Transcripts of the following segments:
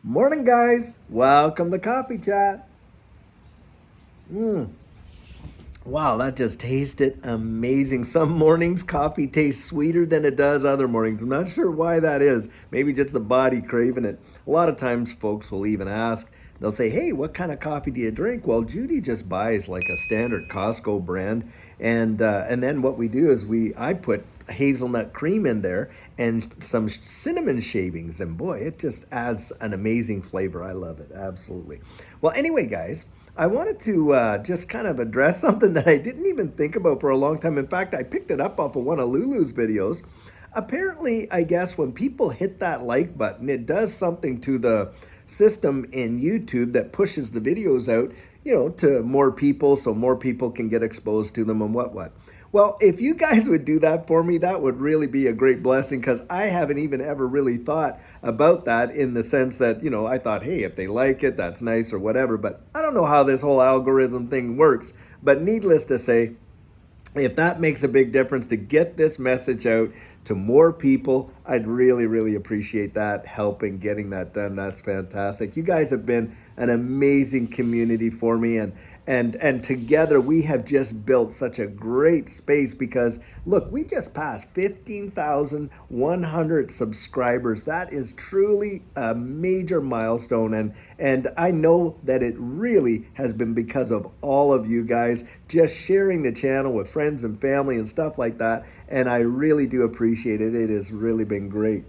Morning, guys. Welcome to Coffee Chat. Wow, that just tasted amazing. Some mornings coffee tastes sweeter than it does other mornings. I'm not sure why that is. Maybe just the body craving it. A lot of times folks will even ask, they'll say, "Hey, what kind of coffee do you drink?" Well, Judy just buys like a standard Costco brand. And then what we do is I put hazelnut cream in there and some cinnamon shavings, and boy, it just adds an amazing flavor. I love it, absolutely. Well, anyway, guys, I wanted to just kind of address something that I didn't even think about for a long time. In fact, I picked it up off of one of Lulu's videos. Apparently, I guess when people hit that like button, it does something to the system in YouTube that pushes the videos out, to more people so more people can get exposed to them and what. Well, if you guys would do that for me, that would really be a great blessing, because I haven't even ever really thought about that, in the sense that, I thought, hey, if they like it, that's nice or whatever. But I don't know how this whole algorithm thing works. But needless to say, if that makes a big difference to get this message out to more people, I'd really, really appreciate that help in getting that done. That's fantastic. You guys have been an amazing community for me, and together we have just built such a great space, because look, we just passed 15,100 subscribers. That is truly a major milestone, and I know that it really has been because of all of you guys just sharing the channel with friends and family and stuff like that, and I really do appreciate it. It has really been great.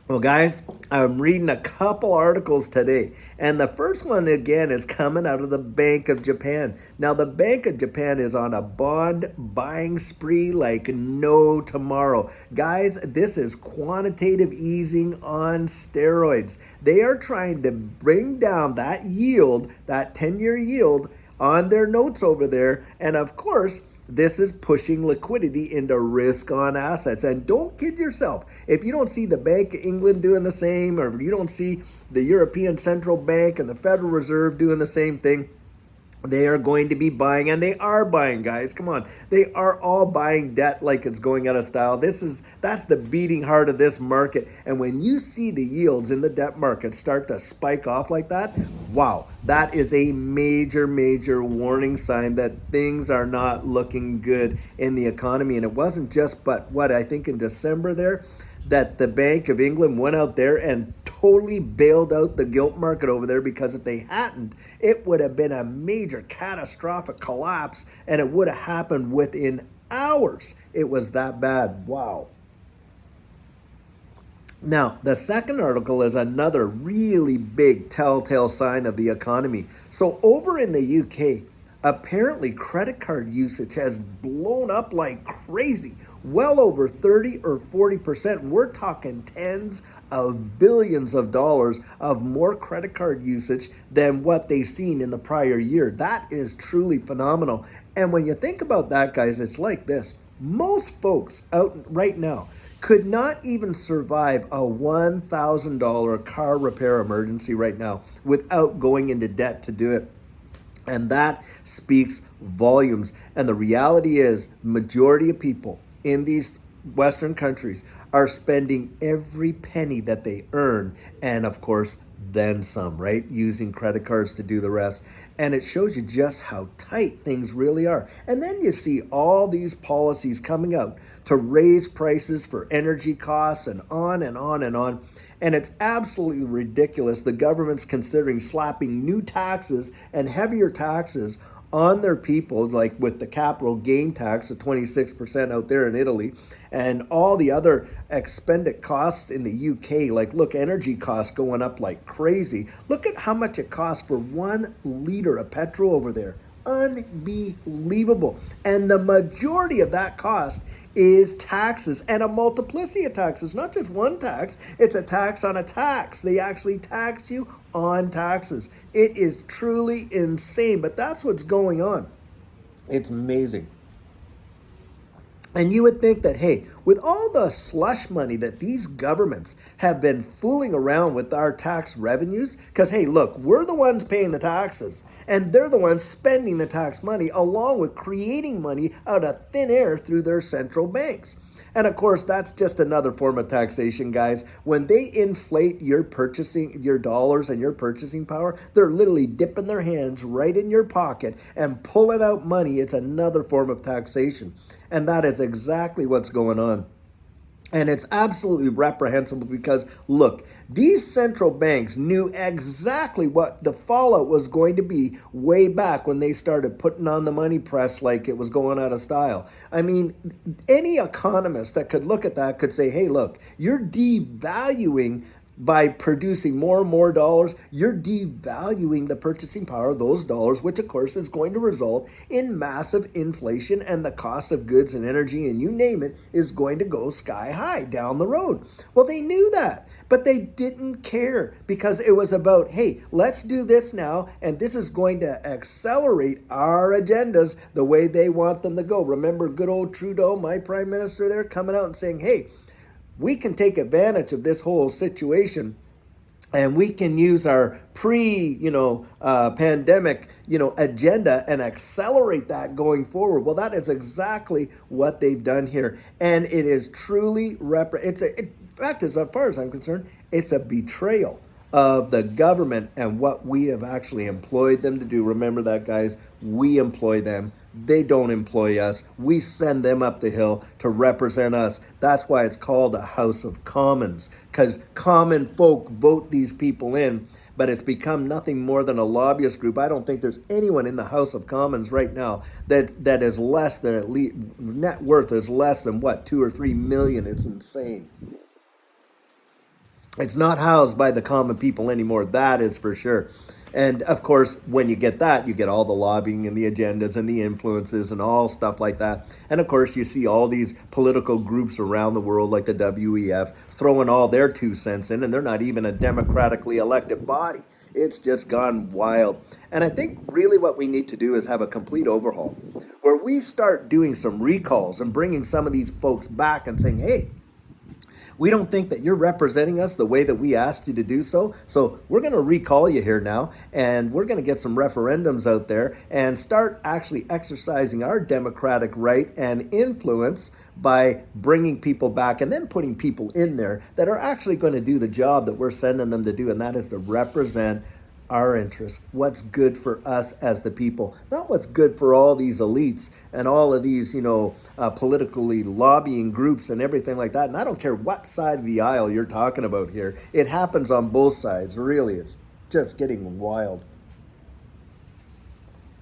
Well, guys, I'm reading a couple articles today, and the first one, again, is coming out of the Bank of Japan. Now, the Bank of Japan is on a bond buying spree like no tomorrow. Guys, this is quantitative easing on steroids. They are trying to bring down that yield, that 10-year yield on their notes over there, and of course, this is pushing liquidity into risk on assets. And don't kid yourself. If you don't see the Bank of England doing the same, or you don't see the European Central Bank and the Federal Reserve doing the same thing, they are going to be buying, and they are buying, guys. Come on. They are all buying debt like it's going out of style. That's the beating heart of this market. And when you see the yields in the debt market start to spike off like that, wow, that is a major, major warning sign that things are not looking good in the economy. And it wasn't just, but what I think in December there, that the Bank of England went out there and totally bailed out the gilt market over there, because if they hadn't, it would have been a major catastrophic collapse, and it would have happened within hours. It was that bad. Wow. Now, the second article is another really big telltale sign of the economy. So over in the UK, apparently credit card usage has blown up like crazy, well over 30 or 40%. We're talking tens of billions of dollars of more credit card usage than what they've seen in the prior year. That is truly phenomenal. And when you think about that, guys, it's like this. Most folks out right now could not even survive a $1,000 car repair emergency right now without going into debt to do it. And that speaks volumes. And the reality is, majority of people in these Western countries are spending every penny that they earn, and of course, then some, right? Using credit cards to do the rest. And it shows you just how tight things really are. And then you see all these policies coming out to raise prices for energy costs, and on and on and on. And it's absolutely ridiculous. The government's considering slapping new taxes and heavier taxes on their people, like with the capital gain tax of 26% out there in Italy, and all the other expended costs in the UK. Like, look, energy costs going up like crazy. Look at how much it costs for 1 liter of petrol over there. Unbelievable. And the majority of that cost is taxes, and a multiplicity of taxes, not just one tax. It's a tax on a tax. They actually tax you on taxes. It is truly insane, but that's what's going on. It's amazing. And you would think that, hey, with all the slush money that these governments have been fooling around with our tax revenues, because, hey, look, we're the ones paying the taxes, and they're the ones spending the tax money, along with creating money out of thin air through their central banks. And of course, that's just another form of taxation, guys. When they inflate your dollars and your purchasing power, they're literally dipping their hands right in your pocket and pulling out money. It's another form of taxation. And that is exactly what's going on. And it's absolutely reprehensible because, look, these central banks knew exactly what the fallout was going to be way back when they started putting on the money press like it was going out of style. I mean, any economist that could look at that could say, hey, look, you're devaluing by producing more and more dollars, you're devaluing the purchasing power of those dollars, which of course is going to result in massive inflation, and the cost of goods and energy and you name it is going to go sky high down the road. Well, they knew that, but they didn't care because it was about, hey, let's do this now, and this is going to accelerate our agendas the way they want them to go. Remember good old Trudeau, my prime minister there, coming out and saying, hey, we can take advantage of this whole situation and we can use our pandemic, agenda and accelerate that going forward. Well, that is exactly what they've done here. And it is truly, in fact, as far as I'm concerned, it's a betrayal of the government and what we have actually employed them to do. Remember that, guys, we employ them. They don't employ us. We send them up the hill to represent us. That's why it's called a House of Commons, because common folk vote these people in, but it's become nothing more than a lobbyist group. I don't think there's anyone in the House of Commons right now that is less than, at least net worth is less than what, 2 or 3 million. It's insane. It's not housed by the common people anymore, that is for sure. And of course, when you get that, you get all the lobbying and the agendas and the influences and all stuff like that. And of course, you see all these political groups around the world like the WEF throwing all their 2 cents in, and they're not even a democratically elected body. It's just gone wild. And I think really what we need to do is have a complete overhaul where we start doing some recalls and bringing some of these folks back and saying, hey, we don't think that you're representing us the way that we asked you to do so. So we're going to recall you here now, and we're going to get some referendums out there and start actually exercising our democratic right and influence by bringing people back and then putting people in there that are actually going to do the job that we're sending them to do, and that is to represent our interests, what's good for us as the people, not what's good for all these elites and all of these, politically lobbying groups and everything like that. And I don't care what side of the aisle you're talking about here. It happens on both sides. Really, it's just getting wild.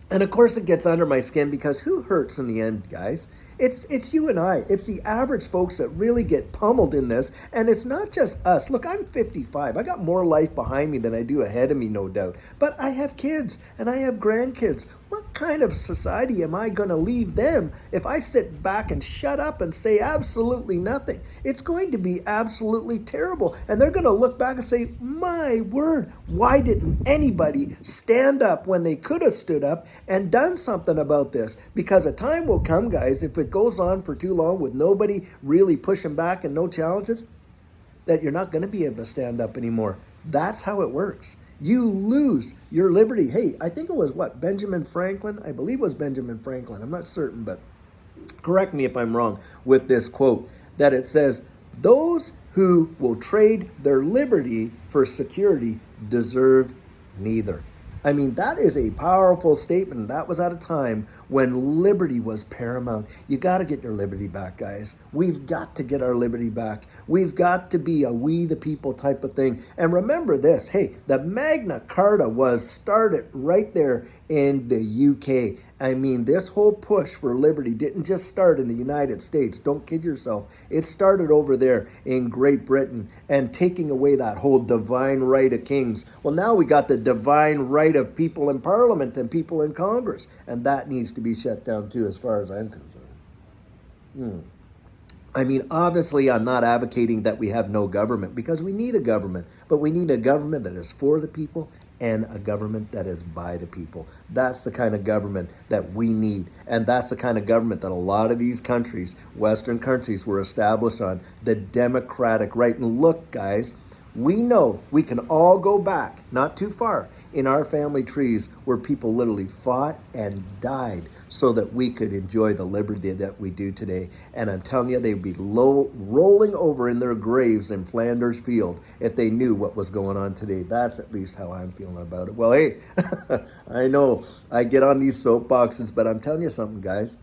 And of course it gets under my skin because who hurts in the end, guys? It's you and I. It's the average folks that really get pummeled in this. And it's not just us. Look, I'm 55. I got more life behind me than I do ahead of me, no doubt. But I have kids and I have grandkids. What kind of society am I going to leave them if I sit back and shut up and say absolutely nothing? It's going to be absolutely terrible. And they're going to look back and say, my word, why didn't anybody stand up when they could have stood up and done something about this? Because a time will come, guys, if it goes on for too long with nobody really pushing back and no challenges, that you're not going to be able to stand up anymore. That's how it works. You lose your liberty. Hey, I think it was Benjamin Franklin? I believe it was Benjamin Franklin. I'm not certain, but correct me if I'm wrong with this quote, that it says, those who will trade their liberty for security deserve neither. I mean, that is a powerful statement. That was at a time when liberty was paramount. You got to get your liberty back, guys. We've got to get our liberty back. We've got to be a we the people type of thing. And remember this, hey, the Magna Carta was started right there in the UK. I mean, this whole push for liberty didn't just start in the United States. Don't kid yourself. It started over there in Great Britain and taking away that whole divine right of kings. Well, now we got the divine right of people in Parliament and people in Congress. And that needs to be shut down too, as far as I'm concerned. I mean, obviously, I'm not advocating that we have no government because we need a government. But we need a government that is for the people and a government that is by the people. That's the kind of government that we need. And that's the kind of government that a lot of these countries, Western countries, were established on, the democratic right. And look, guys, We know we can all go back, not too far, in our family trees where people literally fought and died so that we could enjoy the liberty that we do today. And I'm telling you, they'd be rolling over in their graves in Flanders Field if they knew what was going on today. That's at least how I'm feeling about it. Well, hey, I know I get on these soapboxes, but I'm telling you something, guys.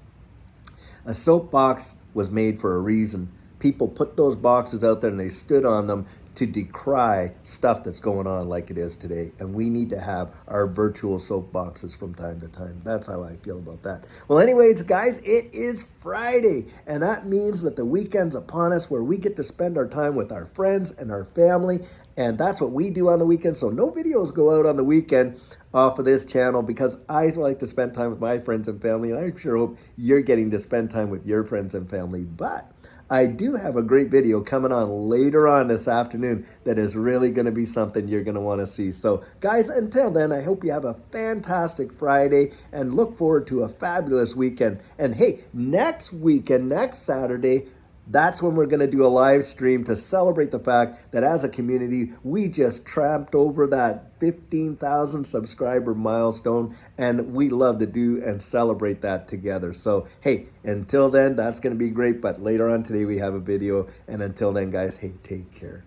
A soapbox was made for a reason. People put those boxes out there and they stood on them to decry stuff that's going on like it is today. And we need to have our virtual soapboxes from time to time. That's how I feel about that. Well, anyways, guys, it is Friday. And that means that the weekend's upon us where we get to spend our time with our friends and our family. And that's what we do on the weekend. So no videos go out on the weekend off of this channel because I like to spend time with my friends and family. And I sure hope you're getting to spend time with your friends and family. But I do have a great video coming on later on this afternoon that is really going to be something you're going to want to see. So guys, until then, I hope you have a fantastic Friday and look forward to a fabulous weekend. And hey, next weekend, next Saturday, that's when we're going to do a live stream to celebrate the fact that as a community, we just tramped over that 15,000 subscriber milestone, and we love to do and celebrate that together. So, hey, until then, that's going to be great. But later on today, we have a video. And until then, guys, hey, take care.